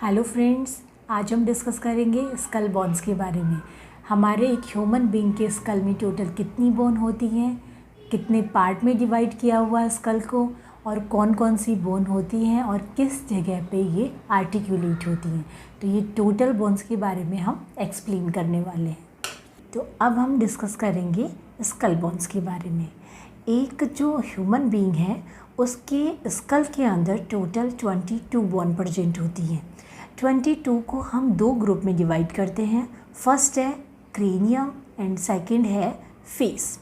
Hello friends, आज हम discuss करेंगे स्कल बोन्स के बारे में। हमारे एक ह्यूमन बीइंग के स्कल में टोटल कितनी बोन होती हैं, कितने पार्ट में डिवाइड किया हुआ है स्कल को, और कौन कौन सी बोन होती हैं और किस जगह पे ये आर्टिकुलेट होती हैं। तो ये टोटल बोन्स के बारे में हम एक्सप्लेन करने वाले हैं। तो अब हम डिस्कस करेंगे स्कल बोन्स के बारे में। एक जो ह्यूमन बीइंग है उसके स्कल के अंदर टोटल 22 बोन प्रेजेंट होती हैं। 22 को हम दो ग्रुप में डिवाइड करते हैं। फर्स्ट है क्रेनियम एंड सेकंड है फेस।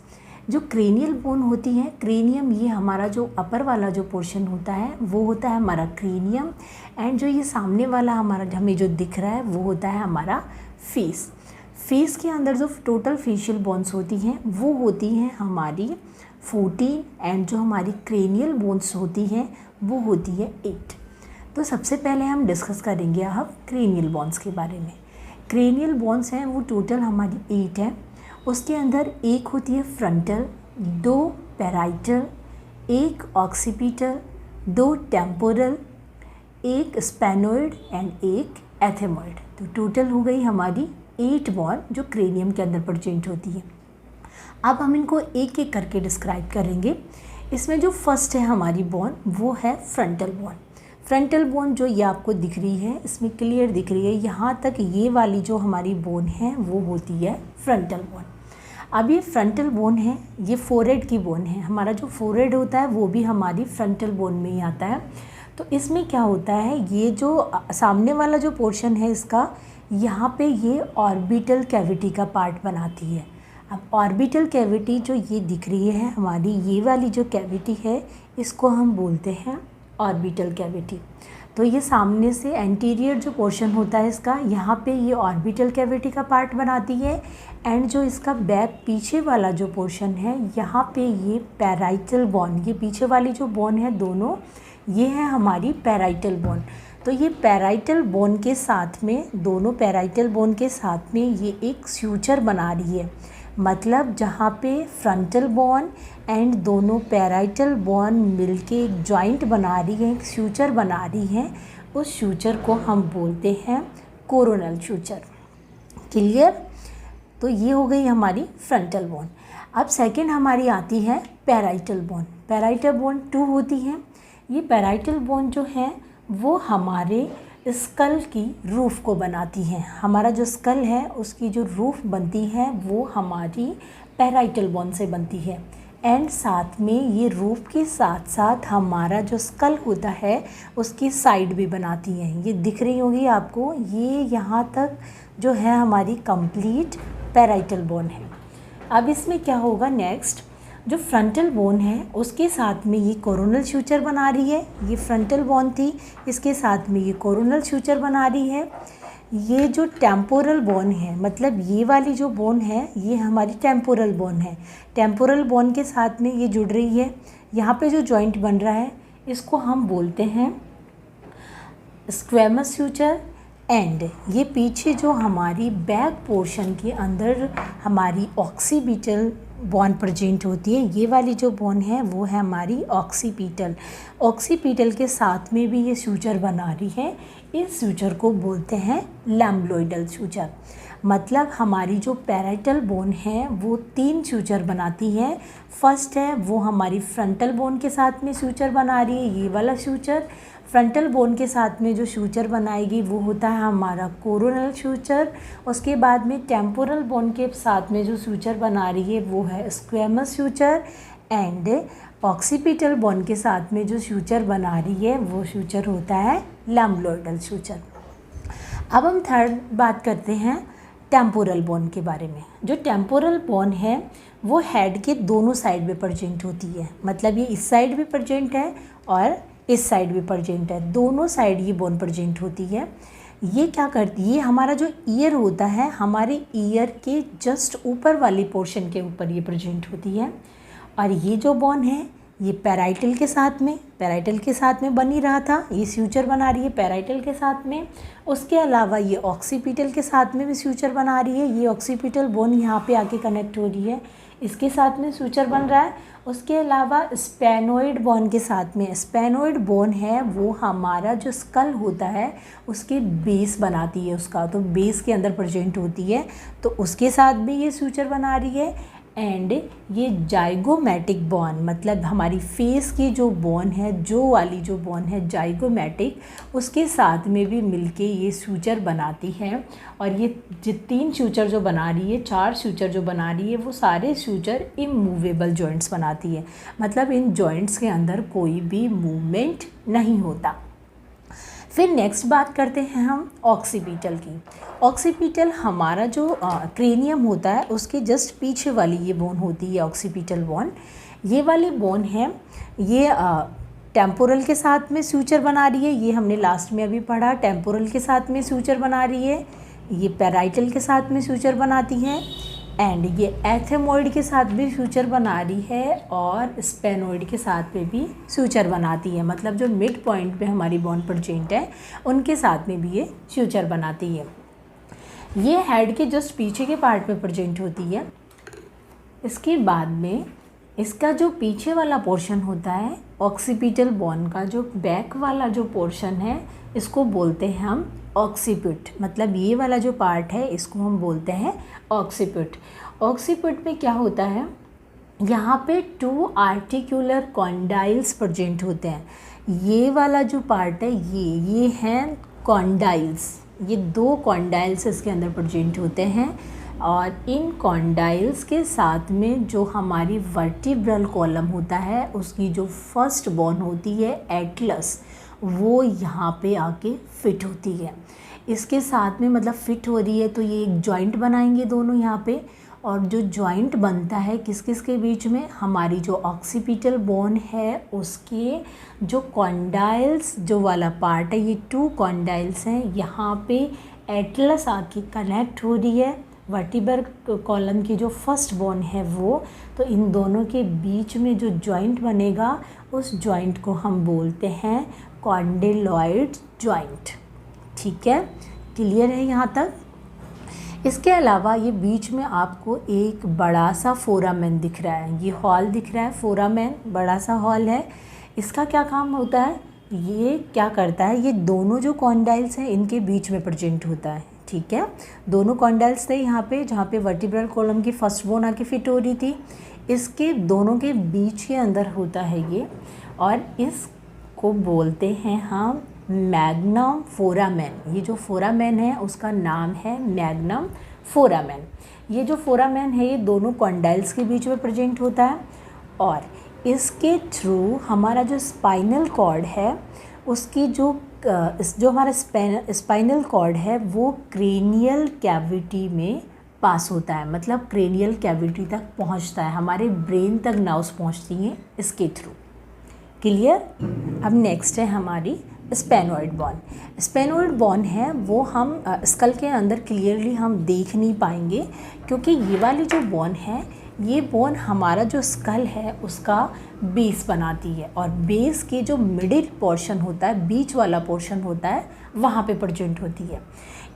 जो क्रेनियल बोन होती है, क्रेनियम ये हमारा जो अपर वाला जो पोर्शन होता है वो होता है हमारा क्रेनियम, एंड जो ये सामने वाला हमारा हमें जो दिख रहा है वो होता है हमारा फेस। फेस के अंदर जो टोटल फेशियल बोन्स होती हैं वो होती हैं हमारी 14, एंड जो हमारी क्रेनियल बोन्स होती हैं वो होती है 8। तो सबसे पहले हम डिस्कस करेंगे अब क्रेनियल बोन्स के बारे में। क्रेनियल बोन्स हैं वो टोटल हमारी 8 हैं। उसके अंदर एक होती है फ्रंटल, 2 पैराइटल, एक ऑक्सीपिटल, 2 टेम्पोरल, एक स्पेनोइड एंड एक एथेमोइड। तो टोटल हो गई हमारी 8 बोन जो क्रेनियम के अंदर प्रेजेंट होती है। अब हम इनको एक एक करके डिस्क्राइब करेंगे। इसमें जो फर्स्ट है हमारी बोन वो है फ्रंटल बोन। फ्रंटल बोन जो ये आपको दिख रही है, इसमें क्लियर दिख रही है, यहाँ तक ये वाली जो हमारी बोन है वो होती है फ्रंटल बोन। अब ये फ्रंटल बोन है, ये फोरहेड की बोन है। हमारा जो फोरहेड होता है वो भी हमारी फ्रंटल बोन में ही आता है। तो इसमें क्या होता है, ये जो सामने वाला जो पोर्शन है इसका, यहाँ पे ये ऑर्बिटल कैविटी का पार्ट बनाती है। अब ऑर्बिटल कैविटी जो ये दिख रही है हमारी, ये वाली जो कैविटी है इसको हम बोलते हैं ऑर्बिटल कैविटी। तो ये सामने से एंटीरियर जो पोर्शन होता है इसका, यहाँ पे ये ऑर्बिटल कैविटी का पार्ट बनाती है, एंड जो इसका बैक पीछे वाला जो पोर्शन है यहाँ पे ये पैराइटल बोन, ये पीछे वाली जो बोन है दोनों, ये है हमारी पैराइटल बोन। तो ये पैराइटल बोन के साथ में, दोनों पैराइटल बोन के साथ में ये एक स्यूचर बना रही है। मतलब जहाँ पे फ्रंटल बोन एंड दोनों पैराइटल बोन मिलके एक जॉइंट बना रही है, एक स्यूचर बना रही है, उस स्यूचर को हम बोलते हैं कोरोनल स्यूचर। क्लियर? तो ये हो गई हमारी फ्रंटल बोन। अब सेकंड हमारी आती है पैराइटल बोन। पैराइटल बोन 2 होती है। ये पैराइटल बोन जो है वो हमारे स्कल की रूफ़ को बनाती हैं। हमारा जो स्कल है उसकी जो रूफ़ बनती है वो हमारी पैराइटल बोन से बनती है, एंड साथ में ये रूफ़ के साथ साथ हमारा जो स्कल होता है उसकी साइड भी बनाती हैं। ये दिख रही होगी आपको, ये यहाँ तक जो है हमारी कंप्लीट पैराइटल बोन है। अब इसमें क्या होगा नेक्स्ट, जो फ्रंटल बोन है उसके साथ में ये कोरोनल स्यूचर बना रही है। ये फ्रंटल बोन थी, इसके साथ में ये कोरोनल स्यूचर बना रही है। ये जो टेम्पोरल बोन है, मतलब ये वाली जो बोन है ये हमारी टेम्पोरल बोन है। टेम्पोरल बोन के साथ में ये जुड़ रही है। यहाँ पे जो जॉइंट बन रहा है इसको हम बोलते हैं स्क्वैमस स्यूचर, एंड ये पीछे जो हमारी बैक पोर्शन के अंदर हमारी ऑक्सीपिटल बोन प्रेजेंट होती है, ये वाली जो बोन है वो है हमारी ऑक्सीपिटल। ऑक्सीपिटल के साथ में भी ये स्यूचर बना रही है। इस स्यूचर को बोलते हैं लैम्ब्लोइडल स्यूचर। मतलब हमारी जो पैराइटल बोन है वो 3 स्यूचर बनाती है। फर्स्ट है वो हमारी फ्रंटल बोन के साथ में स्यूचर बना रही है, ये वाला स्यूचर। फ्रंटल बोन के साथ में जो स्यूचर बनाएगी वो होता है हमारा कोरोनल स्यूचर। उसके बाद में टेम्पोरल बोन के साथ में जो स्यूचर बना रही है वो है स्क्वैमस स्यूचर, एंड ऑक्सीपिटल बोन के साथ में जो स्यूचर बना रही है वो स्यूचर होता है लैम्ब्लोइडल स्यूचर। अब हम थर्ड बात करते हैं टेम्पोरल बोन के बारे में। जो टेम्पोरल बोन है वो हेड के दोनों साइड में प्रेजेंट होती है। मतलब ये इस साइड भी प्रेजेंट है और इस साइड भी प्रेजेंट है, दोनों साइड ये बोन प्रेजेंट होती है। ये क्या करती है, ये हमारा जो ईयर होता है, हमारे ईयर के जस्ट ऊपर वाली पोर्शन के ऊपर ये प्रेजेंट होती है। और ये जो बोन है ये पैराइटल के साथ में बन ही रहा था, ये स्यूचर बना रही है पैराइटल के साथ में। उसके अलावा ये ऑक्सीपिटल के साथ में भी स्यूचर बना रही है, ये ऑक्सीपिटल बोन यहाँ पे आके कनेक्ट हो रही है, इसके साथ में स्यूचर बन रहा है। उसके अलावा स्पेनोइड बोन के साथ में, स्पेनोइड बोन है वो हमारा जो स्कल होता है उसके बेस बनाती है उसका, तो बेस के अंदर प्रेजेंट होती है, तो उसके साथ भी ये स्यूचर बना रही है। एंड ये जाइगोमैटिक बोन, मतलब हमारी फेस की जो बोन है, जो वाली जो बोन है जाइगोमैटिक, उसके साथ में भी मिलके ये स्यूचर बनाती है। और ये 3 स्यूचर जो बना रही है, 4 स्यूचर जो बना रही है, वो सारे स्यूचर इमूवेबल जॉइंट्स बनाती है, मतलब इन जॉइंट्स के अंदर कोई भी मूवमेंट नहीं होता। फिर नेक्स्ट बात करते हैं हम ऑक्सीपिटल की। ऑक्सीपिटल हमारा जो क्रेनियम होता है उसके जस्ट पीछे वाली ये बोन होती है ऑक्सीपिटल बोन। ये वाली बोन है, ये टेम्पोरल के साथ में स्यूचर बना रही है, ये हमने लास्ट में अभी पढ़ा, टेम्पोरल के साथ में स्यूचर बना रही है, ये पैराइटल के साथ में स्यूचर बनाती है, एंड ये एथेमोइड के साथ भी स्यूचर बना रही है, और स्पेनोइड के साथ में भी स्यूचर बनाती है, मतलब जो मिड पॉइंट पे हमारी बोन प्रेजेंट है उनके साथ में भी ये स्यूचर बनाती है। ये हेड के जस्ट पीछे के पार्ट में प्रेजेंट होती है। इसके बाद में इसका जो पीछे वाला पोर्शन होता है ऑक्सीपिटल बोन का, जो बैक वाला जो पोर्शन है इसको बोलते हैं हम ऑक्सीपिट, मतलब ये वाला जो पार्ट है इसको हम बोलते हैं ऑक्सीपिट। ऑक्सीपिट में क्या होता है, यहाँ पे 2 आर्टिकुलर कॉन्डाइल्स प्रेजेंट होते हैं। ये वाला जो पार्ट है ये हैं कॉन्डाइल्स, ये 2 कॉन्डाइल्स इसके अंदर प्रेजेंट होते हैं, और इन कॉन्डाइल्स के साथ में जो हमारी वर्टिब्रल कॉलम होता है उसकी जो फर्स्ट बोन होती है एटलस, वो यहाँ पे आके फिट होती है। इसके साथ में मतलब फिट हो रही है तो ये एक जॉइंट बनाएंगे दोनों यहाँ पे, और जो जॉइंट बनता है किस किस के बीच में, हमारी जो ऑक्सीपिटल बोन है उसके जो कॉन्डाइल्स जो वाला पार्ट है, ये 2 कॉन्डाइल्स हैं, यहाँ पे एटलस आके कनेक्ट हो रही है वर्टिब्रल कॉलम की जो फर्स्ट बोन है वो, तो इन दोनों के बीच में जो जॉइंट बनेगा उस जॉइंट को हम बोलते हैं कॉन्डिलॉइड जॉइंट। ठीक है, क्लियर है यहाँ तक। इसके अलावा ये बीच में आपको एक बड़ा सा फोरामेन दिख रहा है, ये हॉल दिख रहा है, फोरामेन बड़ा सा हॉल है। इसका क्या काम होता है, ये क्या करता है, ये दोनों जो कॉन्डाइल्स हैं इनके बीच में प्रेजेंट होता है। ठीक है, दोनों कॉन्डाइल्स थे यहाँ पे, जहाँ पे वर्टिब्रल कॉलम की फर्स्ट बोन आके फिट हो रही थी, इसके दोनों के बीच के अंदर होता है ये, और इसको बोलते हैं हम मैग्नम फोरामेन। ये जो फोरामेन है उसका नाम है मैग्नम फोरामेन। ये जो फोरामेन है ये दोनों कॉन्डाइल्स के बीच में प्रेजेंट होता है, और इसके थ्रू हमारा जो स्पाइनल कॉर्ड है उसकी जो हमारा स्पाइनल कॉर्ड है वो क्रेनियल कैविटी में पास होता है, मतलब क्रेनियल कैविटी तक पहुंचता है, हमारे ब्रेन तक नर्व्स पहुंचती हैं इसके थ्रू। क्लियर। अब नेक्स्ट है हमारी स्पेनोइड बोन। स्पेनोइड बोन है वो हम स्कल के अंदर क्लियरली हम देख नहीं पाएंगे, क्योंकि ये वाली जो बोन है ये बोन हमारा जो स्कल है उसका बेस बनाती है, और बेस के जो मिडिल पोर्शन होता है, बीच वाला पोर्शन होता है, वहाँ पे प्रेजेंट होती है।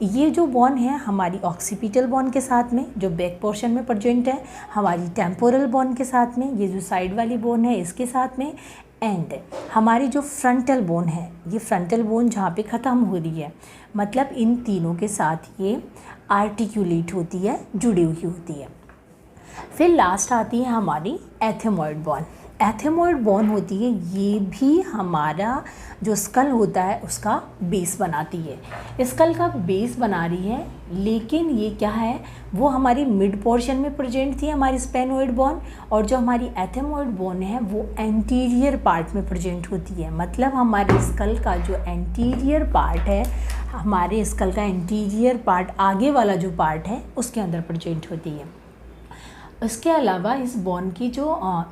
ये जो बोन है हमारी ऑक्सीपिटल बोन के साथ में जो बैक पोर्शन में प्रेजेंट है, हमारी टेम्पोरल बोन के साथ में, ये जो साइड वाली बोन है इसके साथ में, एंड हमारी जो फ्रंटल बोन है, ये फ्रंटल बोन जहाँ पे ख़त्म हो रही है, मतलब इन तीनों के साथ ये आर्टिकुलेट होती है, जुड़ी हुई होती है। फिर लास्ट आती है हमारी एथेमॉइड बोन। एथेमॉइड बोन होती है, ये भी हमारा जो स्कल होता है उसका बेस बनाती है, स्कल का बेस बना रही है, लेकिन ये क्या है, वो हमारी मिड पोर्शन में प्रेजेंट थी हमारी स्पेनोइड बोन, और जो हमारी एथेमॉइड बोन है वो एंटीरियर पार्ट में प्रेजेंट होती है, मतलब हमारे स्कल का जो एंटीरियर पार्ट है, हमारे स्कल का एंटीरियर पार्ट आगे वाला जो पार्ट है उसके अंदर प्रेजेंट होती है। इसके अलावा इस बोन की जो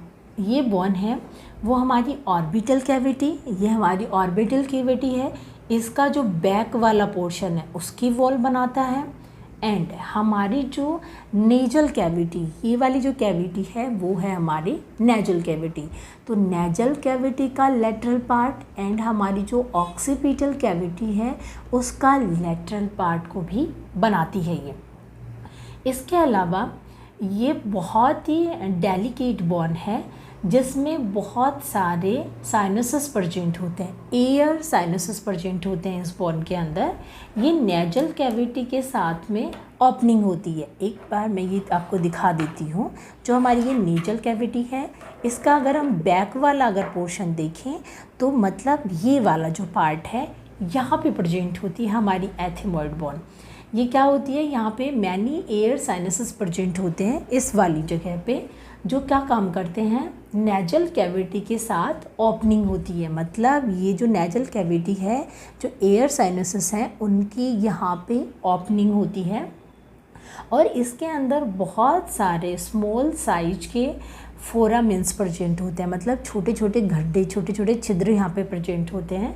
ये बोन है वो हमारी ऑर्बिटल कैविटी, ये हमारी ऑर्बिटल कैविटी है, इसका जो बैक वाला पोर्शन है उसकी वॉल बनाता है, एंड हमारी जो नेजल कैविटी, ये वाली जो कैविटी है वो है हमारी नेजल कैविटी। तो नेजल कैविटी का लेटरल पार्ट एंड हमारी जो ऑक्सीपिटल कैविटी है उसका लेटरल पार्ट को भी बनाती है ये। इसके अलावा ये बहुत ही डेलिकेट बोन है जिसमें बहुत सारे साइनसेस प्रेजेंट होते हैं, एयर साइनसेस प्रेजेंट होते हैं इस बोन के अंदर। ये नेजल कैविटी के साथ में ओपनिंग होती है। एक बार मैं ये आपको दिखा देती हूँ। जो हमारी ये नेजल कैविटी है, इसका अगर हम बैक वाला अगर पोर्शन देखें तो मतलब ये वाला जो पार्ट है यहाँ पे प्रेजेंट होती है हमारी एथेमॉइड बोन। ये क्या होती है, यहाँ पे मैनी एयर साइनसेस प्रेजेंट होते हैं इस वाली जगह पे, जो क्या काम करते हैं, नेजल कैविटी के साथ ओपनिंग होती है। मतलब ये जो नेजल कैविटी है, जो एयर साइनसेस हैं उनकी यहाँ पे ओपनिंग होती है और इसके अंदर बहुत सारे स्मॉल साइज के फोरामेंस प्रेजेंट होते हैं। मतलब छोटे छोटे गड्ढे, छोटे छोटे छिद्र यहाँ पे प्रेजेंट होते हैं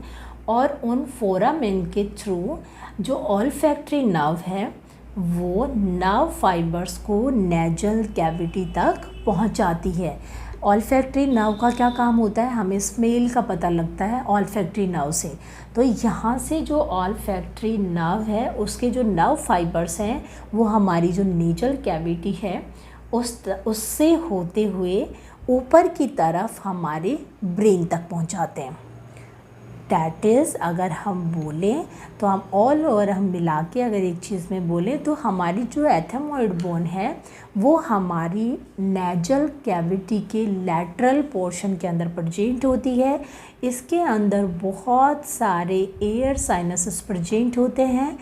और उन फोरामेन के थ्रू जो ऑल्फैक्टरी नर्व है वो नर्व फाइबर्स को नेजल कैविटी तक पहुंचाती है। ऑल्फैक्टरी नर्व का क्या काम होता है, हमें स्मेल का पता लगता है ऑल्फैक्टरी नर्व से। तो यहाँ से जो ऑल्फैक्टरी नर्व है उसके जो नर्व फाइबर्स हैं वो हमारी जो नेजल कैविटी है उससे होते हुए ऊपर की तरफ हमारे ब्रेन तक पहुँचाते हैं। डैट इज़ अगर हम बोलें तो हम ऑल ओवर हम मिला के अगर एक चीज़ में बोलें तो हमारी जो एथेमॉइड बोन है वो हमारी नेजल कैविटी के लैटरल पोर्शन के अंदर प्रेजेंट होती है। इसके अंदर बहुत सारे एयर साइनसेस प्रेजेंट होते हैं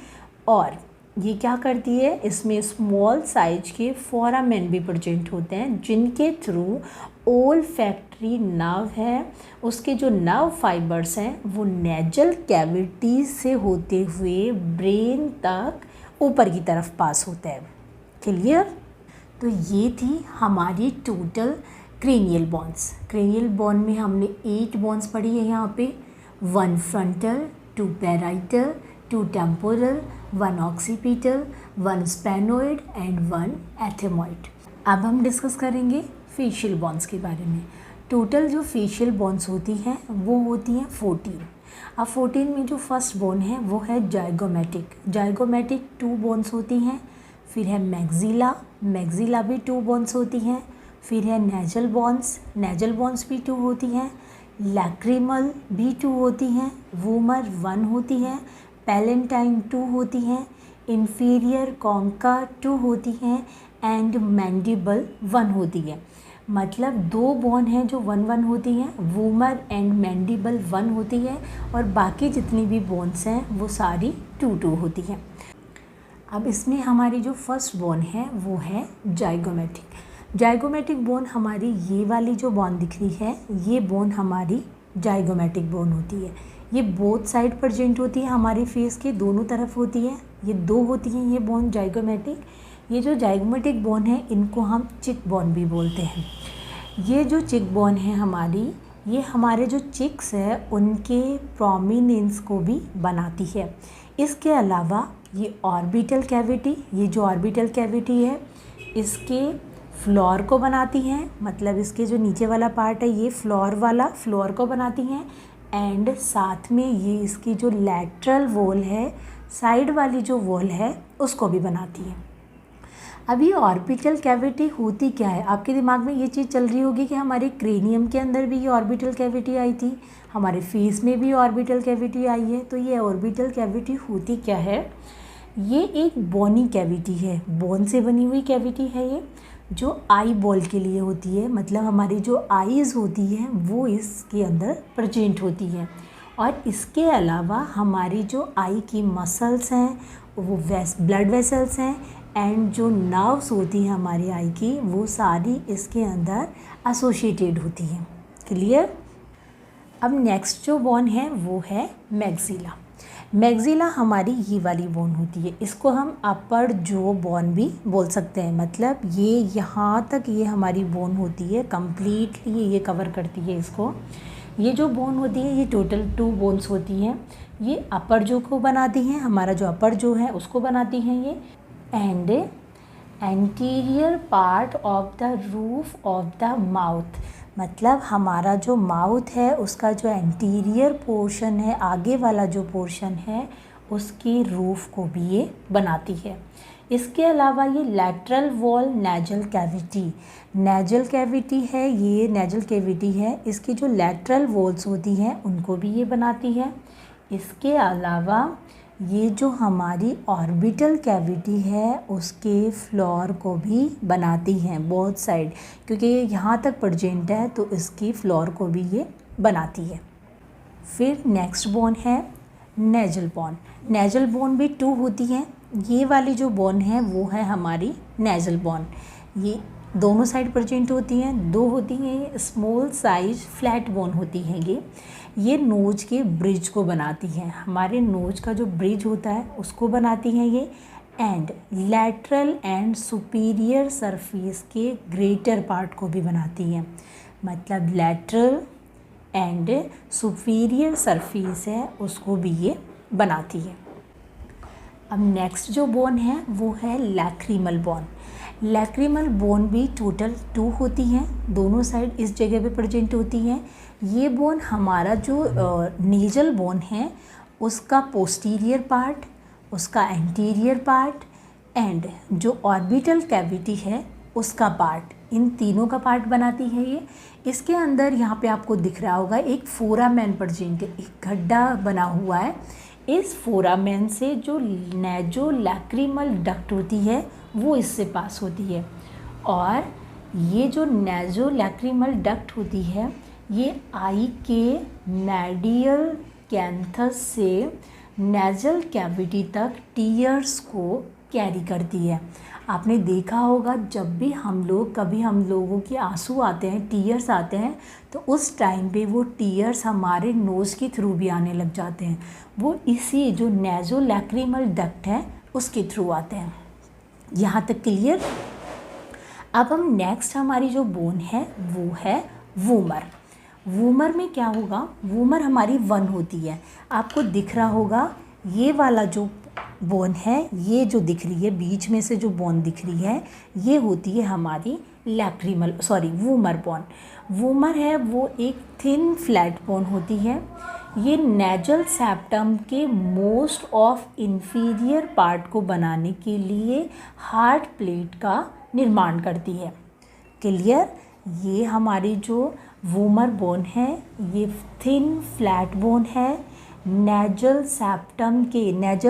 और ये क्या करती है, इसमें स्मॉल साइज के फोरामेन भी प्रेजेंट होते हैं जिनके थ्रू ओल्फैक्टरी नर्व है उसके जो नर्व फाइबर्स हैं वो नेजल कैविटी से होते हुए ब्रेन तक ऊपर की तरफ पास होते हैं। क्लियर? तो ये थी हमारी टोटल क्रेनियल बॉन्स। क्रेनियल बॉन में हमने 8 बॉन्स पढ़ी है यहाँ पे, 1 frontal, 2 parietal, 2 temporal, 1 occipital, 1 sphenoid and 1 ethmoid. अब हम डिस्कस करेंगे फेशियल बॉन्स के बारे में। टोटल जो फेशियल बॉन्स होती हैं वो होती हैं 14। अब 14 में जो फर्स्ट बोन है वो है जाइगोमेटिक। जाइगोमेटिक 2 बोन्स होती हैं। फिर है मैक्सिला, मैक्सिला भी 2 बोन्स होती हैं। फिर है नेजल बॉन्स, नेजल बॉन्स भी 2 होती हैं। लैक्रिमल भी 2 होती हैं। वूमर 1 होती है। पैलेंटाइन 2 होती हैं। इन्फीरियर कॉन्का 2 होती हैं एंड मैंडिबल 1 होती है। मतलब 2 बोन हैं जो 1-1 होती हैं, वूमर एंड मैंडिबल 1 होती है और बाकी जितनी भी बोन्स हैं वो सारी 2-2 होती हैं। अब इसमें हमारी जो फर्स्ट बोन है वो है जाइगोमेटिक। जाइगोमेटिक बोन हमारी ये वाली जो बोन दिख रही है ये बोन हमारी जाइगोमेटिक बोन होती है। ये बोथ साइड प्रेजेंट होती है, हमारे फेस के दोनों तरफ होती है। ये 2 होती हैं ये बोन जाइगोमेटिक। ये जो जाइगोमेटिक बोन है इनको हम चिक बोन भी बोलते हैं। ये जो चिक बोन है हमारी, ये हमारे जो चिक्स है उनके प्रोमिनेंस को भी बनाती है। इसके अलावा ये ऑर्बिटल कैविटी, ये जो ऑर्बिटल कैविटी है इसके फ्लोर को बनाती हैं। मतलब इसके जो नीचे वाला पार्ट है ये फ्लोर को बनाती हैं एंड साथ में ये इसकी जो लैटरल वॉल है, साइड वाली जो वॉल है उसको भी बनाती है। अब ये ऑर्बिटल कैविटी होती क्या है, आपके दिमाग में ये चीज़ चल रही होगी कि हमारे क्रेनियम के अंदर भी ये ऑर्बिटल कैविटी आई थी, हमारे फेस में भी ऑर्बिटल कैविटी आई है। तो ये ऑर्बिटल कैविटी होती क्या है, ये एक बोनी कैविटी है, बोन से बनी हुई कैविटी है ये, जो आई बॉल के लिए होती है। मतलब हमारी जो आईज़ होती हैं वो इसके अंदर प्रेजेंट होती है और इसके अलावा हमारी जो आई की मसल्स हैं वो ब्लड वेसल्स हैं एंड जो नर्व्स होती हैं हमारी आई की वो सारी इसके अंदर एसोसिएटेड होती हैं। क्लियर? अब नेक्स्ट जो बोन है वो है मैक्सिला। मैक्सिला हमारी ये वाली बोन होती है, इसको हम अपर जो बोन भी बोल सकते हैं। मतलब ये यहाँ तक ये हमारी बोन होती है, कम्प्लीटली ये कवर करती है इसको। ये जो बोन होती है ये टोटल 2 बोन्स होती हैं। ये अपर जो को बनाती हैं, हमारा जो अपर जो है उसको बनाती हैं ये, and anterior part of the roof of the mouth, मतलब हमारा जो माउथ है उसका जो एंटीरियर पोर्शन है, आगे वाला जो पोर्शन है, उसकी रूफ को भी ये बनाती है। इसके अलावा ये lateral wall nasal cavity, nasal cavity है, ये नेजल कैविटी है, इसकी जो लैटरल वॉल्स होती हैं उनको भी ये बनाती है। इसके अलावा ये जो हमारी ऑर्बिटल कैविटी है उसके फ्लोर को भी बनाती हैं बोथ साइड, क्योंकि ये यहाँ तक प्रेजेंट है तो इसकी फ्लोर को भी ये बनाती है। फिर नेक्स्ट बोन है नेजल बोन। नेजल बोन भी 2 होती हैं। ये वाली जो बोन है वो है हमारी नेजल बोन। ये दोनों साइड प्रेजेंट होती हैं, 2 होती हैं। स्मॉल साइज फ्लैट बोन होती हैं ये नोज के ब्रिज को बनाती हैं, हमारे नोज का जो ब्रिज होता है उसको बनाती हैं ये। And lateral and superior surface के ग्रेटर पार्ट को भी बनाती हैं, मतलब लैटरल एंड सुपीरियर सरफेस है उसको भी ये बनाती है। अब नेक्स्ट जो बोन है वो है लैक्रिमल बोन। लैक्रिमल बोन भी टोटल 2 होती हैं, दोनों साइड इस जगह पे प्रेजेंट होती हैं। ये बोन हमारा जो नेजल बोन है उसका पोस्टीरियर पार्ट, उसका एंटीरियर पार्ट एंड जो ऑर्बिटल कैविटी है उसका पार्ट, इन तीनों का पार्ट बनाती है ये। इसके अंदर यहाँ पे आपको दिख रहा होगा एक फोरामेन प्रेजेंट है, एक गड्ढा बना हुआ है। इस फोरामेन से जो नेजो लैक्रिमल डक्ट होती है वो इससे पास होती है, और ये जो नेजो लैक्रिमल डक्ट होती है ये आई के मेडियल कैंथस से नेजल कैविटी तक टीयर्स को कैरी करती है। आपने देखा होगा जब भी हम लोगों के आंसू आते हैं, टीयर्स आते हैं, तो उस टाइम पे वो टीयर्स हमारे नोज़ के थ्रू भी आने लग जाते हैं, वो इसी जो नेजो लैक्रिमल डक्ट है उसके थ्रू आते हैं। यहाँ तक क्लियर। अब हम नेक्स्ट हमारी जो बोन है वो है वूमर। वूमर में क्या होगा, वूमर हमारी 1 होती है। आपको दिख रहा होगा ये वाला जो बोन है, ये जो दिख रही है बीच में से जो बोन दिख रही है ये होती है हमारी वूमर बोन। वूमर है वो एक थिन फ्लैट बोन होती है। ये नेजल सेप्टम के मोस्ट ऑफ इंफीरियर पार्ट को बनाने के लिए हार्ट प्लेट का निर्माण करती है। क्लियर। ये हमारी जो वूमर बोन है ये थिन फ्लैट बोन है। नेजल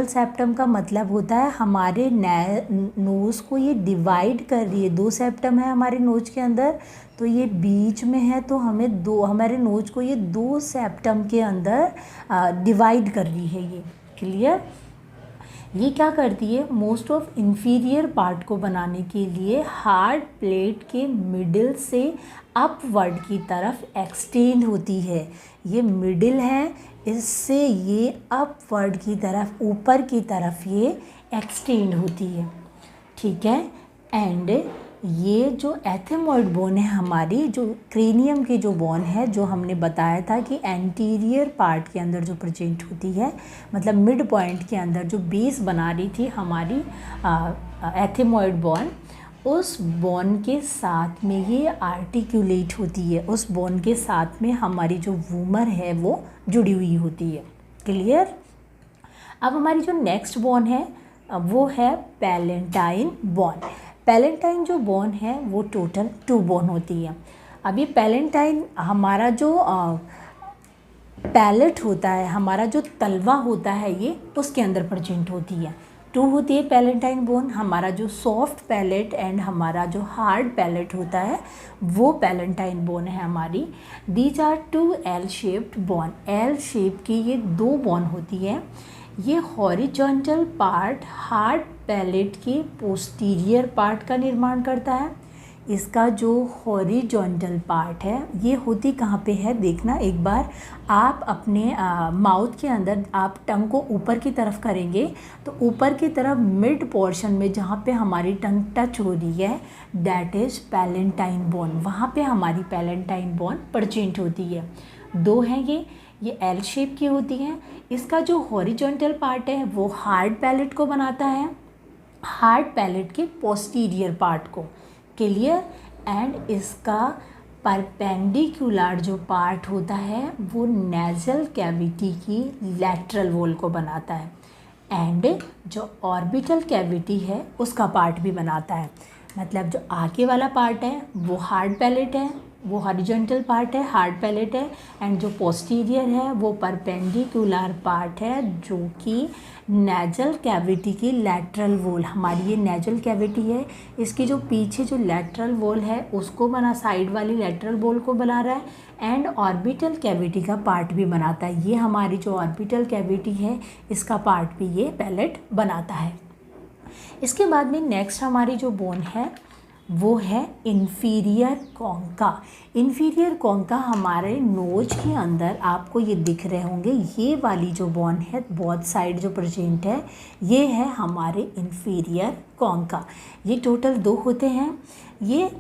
सेप्टम का मतलब होता है हमारे नोज़ को ये डिवाइड कर रही है, 2 सेप्टम है हमारे नोज के अंदर, तो ये बीच में है, तो हमारे नोज को ये 2 सेप्टम के अंदर डिवाइड कर रही है ये। क्लियर। ये क्या करती है, मोस्ट ऑफ इंफीरियर पार्ट को बनाने के लिए हार्ट प्लेट के मिडिल से अपवर्ड की तरफ एक्सटेंड होती है। ये मिडिल है, इससे ये अपवर्ड की तरफ, ऊपर की तरफ ये एक्सटेंड होती है। ठीक है। एंड ये जो एथेमॉइड बोन है हमारी, जो क्रेनियम की जो बोन है, जो हमने बताया था कि एंटीरियर पार्ट के अंदर जो प्रेजेंट होती है, मतलब मिड पॉइंट के अंदर जो बेस बना रही थी हमारी एथेमॉइड बोन, उस बोन के साथ में ये आर्टिकुलेट होती है, उस बोन के साथ में हमारी जो वूमर है वो जुड़ी हुई होती है। क्लियर। अब हमारी जो नेक्स्ट बोन है वो है पैलेंटाइन बोन। पैलेंटाइन जो बोन है वो टोटल 2 बोन होती है। अब ये पैलेंटाइन हमारा जो पैलेट होता है, हमारा जो तलवा होता है, ये उसके अंदर प्रेजेंट होती है। 2 होती है पैलेंटाइन बोन। हमारा जो सॉफ्ट पैलेट एंड हमारा जो हार्ड पैलेट होता है वो पैलेंटाइन बोन है हमारी। These are 2 L shaped bone. L shape की ये 2 बोन होती है। ये हॉरिजॉन्टल पार्ट हार्ड पैलेट के पोस्टीरियर पार्ट का निर्माण करता है। इसका जो हॉरिजॉन्टल पार्ट है ये होती कहाँ पे है, देखना एक बार। आप अपने माउथ के अंदर आप टंग को ऊपर की तरफ करेंगे तो ऊपर की तरफ मिड पोर्शन में जहाँ पे हमारी टंग टच हो रही है, दैट इज़ पैलेंटाइन बोन। वहाँ पे हमारी पैलेंटाइन बोन प्रेजेंट होती है। 2 हैं ये एल शेप की होती हैं। इसका जो हॉरिजॉन्टल पार्ट है वो हार्ड पैलेट को बनाता है, हार्ड पैलेट के पोस्टीरियर पार्ट को। क्लियर। एंड इसका परपेंडिकुलर जो पार्ट होता है वो नेजल कैविटी की लैटरल वॉल को बनाता है, एंड जो ऑर्बिटल कैविटी है उसका पार्ट भी बनाता है। मतलब जो आगे वाला पार्ट है वो हार्ड पैलेट है, वो हॉरिजॉन्टल पार्ट है, हार्ड पैलेट है, एंड जो पोस्टीरियर है वो परपेंडिकुलर पार्ट है जो कि नेजल कैविटी की लैटरल वॉल, हमारी ये नेजल कैविटी है, इसकी जो पीछे जो लैटरल वॉल है उसको बना, साइड वाली लैटरल वॉल को बना रहा है, एंड ऑर्बिटल कैविटी का पार्ट भी बनाता है। ये हमारी जो ऑर्बिटल कैविटी है इसका पार्ट भी ये पैलेट बनाता है। इसके बाद में नेक्स्ट हमारी जो बोन है वो है इन्फीरियर कॉन्का। इन्फीरियर कॉन्का हमारे नोज के अंदर आपको ये दिख रहे होंगे, ये वाली जो बोन है बोथ साइड जो प्रेजेंट है ये है हमारे इन्फीरियर कॉन्का। ये टोटल 2 होते हैं, ये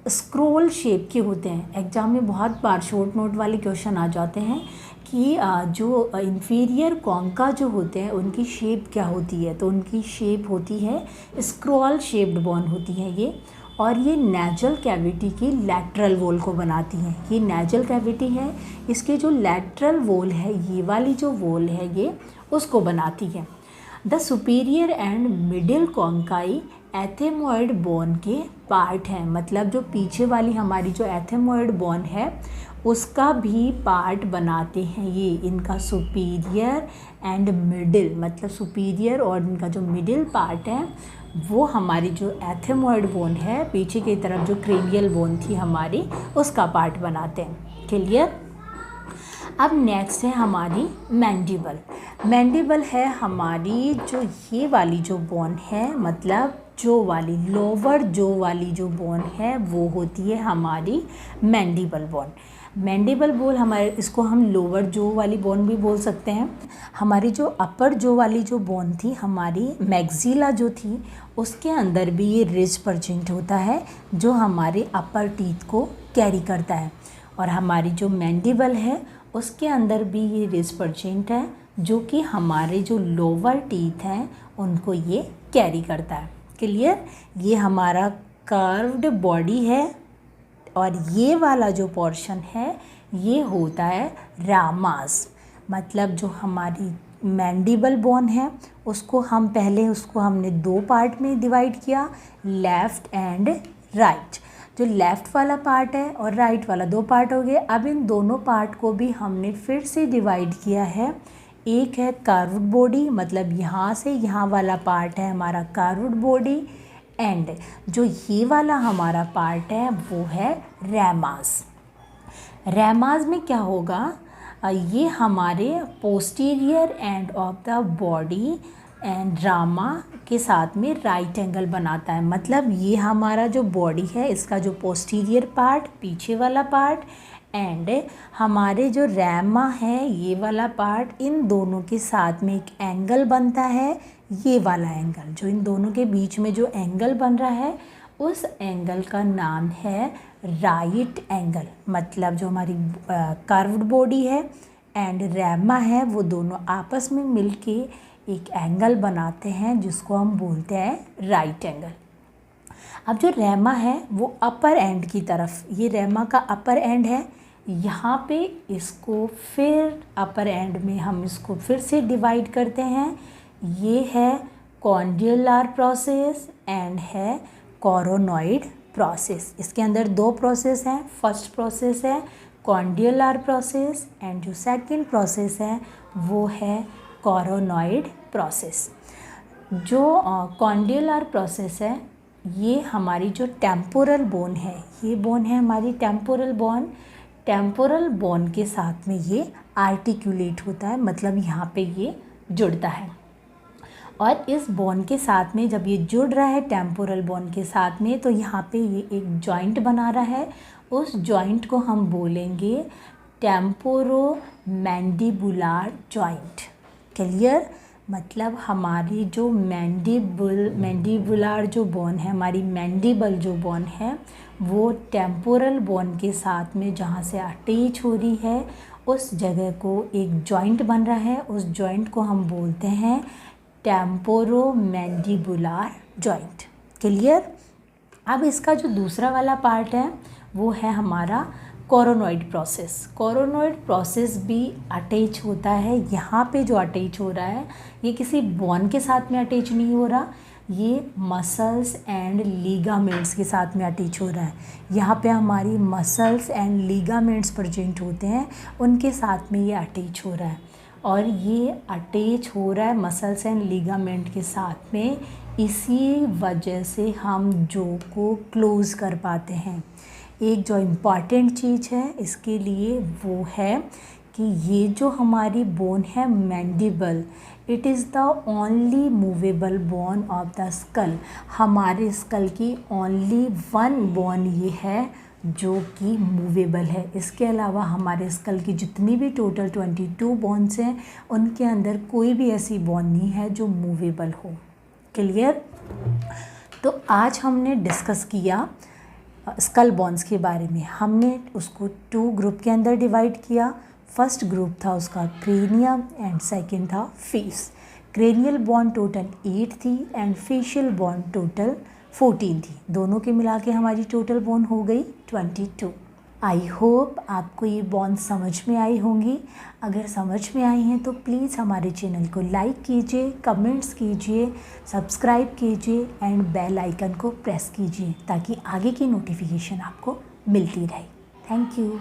स्क्रोल शेप के होते हैं। एग्जाम में बहुत बार शॉर्ट नोट वाले क्वेश्चन आ जाते हैं कि जो इन्फीरियर कॉन्का जो होते हैं उनकी शेप क्या होती है, तो उनकी शेप होती है स्क्रॉल शेप्ड बोन होती है ये, और ये नेजल कैविटी की लैटरल वॉल को बनाती हैं। ये नेजल कैविटी है, इसके जो लैटरल वॉल है, ये वाली जो वॉल है ये उसको बनाती है। The superior and middle conchae ethmoid bone के पार्ट हैं। मतलब जो पीछे वाली हमारी जो एथेमॉइड बोन है उसका भी पार्ट बनाते हैं ये, इनका सुपीरियर एंड मिडिल, मतलब सुपीरियर और इनका जो मिडिल पार्ट है वो हमारी जो एथेमॉइड बोन है पीछे की तरफ जो क्रेनियल बोन थी हमारी उसका पार्ट बनाते हैं। क्लियर। अब नेक्स्ट है हमारी मैंडिबल। मैंडिबल है हमारी जो ये वाली जो बोन है, मतलब जो वाली लोअर जो वाली जो बोन है वो होती है हमारी मैंडिबल बोन। मैंडिबल बोन हमारे, इसको हम लोअर जो वाली बोन भी बोल सकते हैं। हमारी जो अपर जो वाली जो बोन थी हमारी मैक्सिला जो थी उसके अंदर भी ये रिज प्रेजेंट होता है जो हमारे अपर टीथ को कैरी करता है, और हमारी जो मैंडिबल है उसके अंदर भी ये रिज प्रेजेंट है जो कि हमारे जो लोअर टीथ हैं उनको ये कैरी करता है। क्लियर। ये हमारा कर्व्ड बॉडी है और ये वाला जो पोर्शन है ये होता है रामास। मतलब जो हमारी मैंडिबल बोन है उसको हम पहले उसको हमने 2 पार्ट में डिवाइड किया, लेफ़्ट एंड राइट। जो लेफ़्ट वाला पार्ट है और राइट वाला 2 पार्ट हो गए। अब इन दोनों पार्ट को भी हमने फिर से डिवाइड किया है। एक है कर्व्ड बॉडी, मतलब यहाँ से यहाँ वाला पार्ट है हमारा कर्व्ड बॉडी, एंड जो ये वाला हमारा पार्ट है वो है रैमास। रैमास में क्या होगा, ये हमारे posterior end of the body and Rama के साथ में राइट एंगल बनाता है। मतलब ये हमारा जो बॉडी है इसका जो पोस्टीरियर पार्ट पीछे वाला पार्ट एंड हमारे जो रैमा है ये वाला पार्ट, इन दोनों के साथ में एक एंगल बनता है, ये वाला एंगल जो इन दोनों के बीच में जो एंगल बन रहा है उस एंगल का नाम है राइट एंगल। मतलब जो हमारी कर्व्ड बॉडी है एंड रैमा है वो दोनों आपस में मिलके एक एंगल बनाते हैं जिसको हम बोलते हैं राइट एंगल। अब जो रैमा है वो अपर एंड की तरफ, ये रैमा का अपर एंड है, यहाँ पे इसको फिर अपर एंड में हम इसको फिर से डिवाइड करते हैं। ये है कॉन्ड्यूलर प्रोसेस एंड है कोरोनॉइड प्रोसेस। इसके अंदर 2 प्रोसेस हैं। फर्स्ट प्रोसेस है कॉन्ड्यूलर प्रोसेस एंड जो सेकंड प्रोसेस है वो है कोरोनॉइड प्रोसेस। जो कॉन्ड्यूलर प्रोसेस है ये हमारी जो टेम्पोरल बोन है, ये बोन है हमारी टेम्पोरल बोन। टेम्पोरल बोन के साथ में ये आर्टिकुलेट होता है, मतलब यहाँ पे ये जुड़ता है। और इस बोन के साथ में जब ये जुड़ रहा है टेम्पोरल बोन के साथ में तो यहाँ पे ये एक जॉइंट बना रहा है। उस जॉइंट को हम बोलेंगे टेम्पोरो मैंडिबुलर जॉइंट। क्लियर। मतलब हमारी जो मैंडिबुलर जो बोन है, हमारी मैंडिबल जो बोन है वो टेम्पोरल बोन के साथ में जहाँ से अटैच हो रही है उस जगह को एक जॉइंट बन रहा है। उस जॉइंट को हम बोलते हैं टेम्पोरो मैंडिबुलर जॉइंट। क्लियर। अब इसका जो दूसरा वाला पार्ट है वो है हमारा कोरोनॉइड प्रोसेस। कोरोनॉइड प्रोसेस भी अटैच होता है। यहाँ पे जो अटैच हो रहा है ये किसी बोन के साथ में अटैच नहीं हो रहा, ये मसल्स एंड लीगामेंट्स के साथ में अटैच हो रहा है। यहाँ पे हमारी मसल्स एंड लीगामेंट्स प्रेजेंट होते हैं, उनके साथ में ये अटैच हो रहा है। और ये अटैच हो रहा है मसल्स एंड लीगामेंट के साथ में, इसी वजह से हम जो को क्लोज़ कर पाते हैं। एक जो इम्पॉर्टेंट चीज़ है इसके लिए वो है कि ये जो हमारी बोन है mandible, it is the only movable bone of the skull. हमारे स्कल की ओनली वन बोन ये है जो कि मूवेबल है। इसके अलावा हमारे स्कल की जितनी भी टोटल 22 बोन्स हैं उनके अंदर कोई भी ऐसी बोन नहीं है जो मूवेबल हो। क्लियर। तो आज हमने डिस्कस किया स्कल बोन्स के बारे में। हमने उसको 2 ग्रुप के अंदर डिवाइड किया। फर्स्ट ग्रुप था उसका क्रेनियम एंड सेकंड था फेस। क्रेनियल बोन टोटल 8 थी एंड फेशियल बोन टोटल 14 थी। दोनों के मिला के हमारी टोटल बोन हो गई 22। आई होप आपको ये बोन समझ में आई होंगी। अगर समझ में आई हैं तो प्लीज़ हमारे चैनल को लाइक कीजिए, कमेंट्स कीजिए, सब्सक्राइब कीजिए एंड बेल आइकन को प्रेस कीजिए ताकि आगे की नोटिफिकेशन आपको मिलती रहे। Thank you.